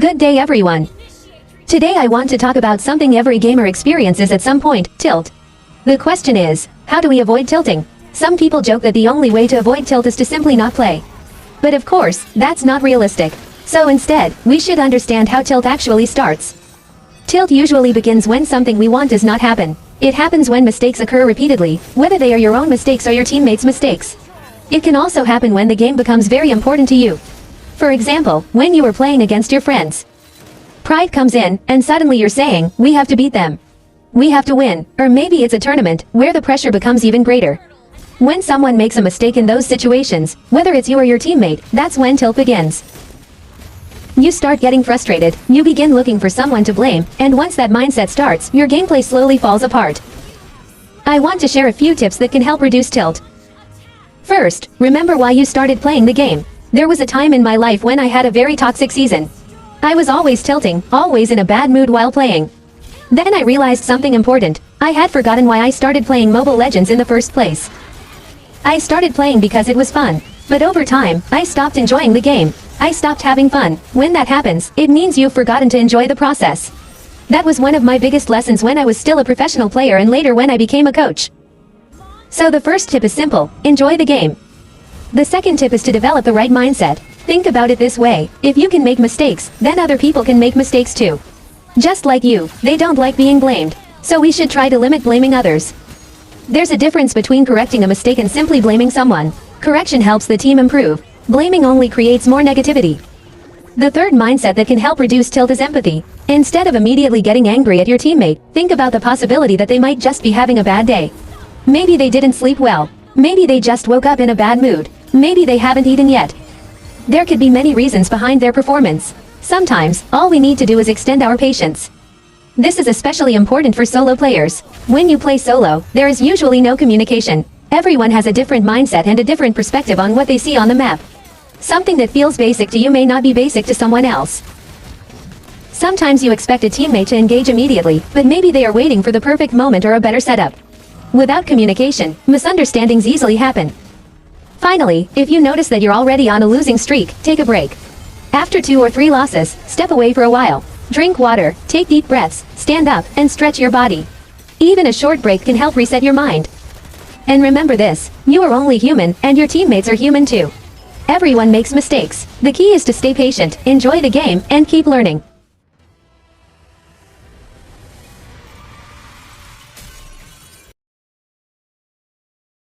Good day everyone. Today I want to talk about something every gamer experiences at some point, tilt. The question is, how do we avoid tilting? Some people joke that the only way to avoid tilt is to simply not play. But of course, that's not realistic. So instead, we should understand how tilt actually starts. Tilt usually begins when something we want does not happen. It happens when mistakes occur repeatedly, whether they are your own mistakes or your teammates' mistakes. It can also happen when the game becomes very important to you. For example, when you are playing against your friends. Pride comes in, and suddenly you're saying, we have to beat them. We have to win, or maybe it's a tournament, where the pressure becomes even greater. When someone makes a mistake in those situations, whether it's you or your teammate, that's when tilt begins. You start getting frustrated, you begin looking for someone to blame, and once that mindset starts, your gameplay slowly falls apart. I want to share a few tips that can help reduce tilt. First, remember why you started playing the game. There was a time in my life when I had a very toxic season. I was always tilting, always in a bad mood while playing. Then I realized something important. I had forgotten why I started playing Mobile Legends in the first place. I started playing because it was fun. But over time, I stopped enjoying the game. I stopped having fun. When that happens, it means you've forgotten to enjoy the process. That was one of my biggest lessons when I was still a professional player and later when I became a coach. So the first tip is simple, enjoy the game. The second tip is to develop the right mindset. Think about it this way, if you can make mistakes, then other people can make mistakes too. Just like you, they don't like being blamed. So we should try to limit blaming others. There's a difference between correcting a mistake and simply blaming someone. Correction helps the team improve. Blaming only creates more negativity. The third mindset that can help reduce tilt is empathy. Instead of immediately getting angry at your teammate, think about the possibility that they might just be having a bad day. Maybe they didn't sleep well. Maybe they just woke up in a bad mood. Maybe they haven't eaten yet. There could be many reasons behind their performance. Sometimes, all we need to do is extend our patience. This is especially important for solo players. When you play solo, there is usually no communication. Everyone has a different mindset and a different perspective on what they see on the map. Something that feels basic to you may not be basic to someone else. Sometimes you expect a teammate to engage immediately, but maybe they are waiting for the perfect moment or a better setup. Without communication, misunderstandings easily happen. Finally, if you notice that you're already on a losing streak, take a break. After 2 or 3 losses, step away for a while. Drink water, take deep breaths, stand up, and stretch your body. Even a short break can help reset your mind. And remember this, you are only human, and your teammates are human too. Everyone makes mistakes. The key is to stay patient, enjoy the game, and keep learning.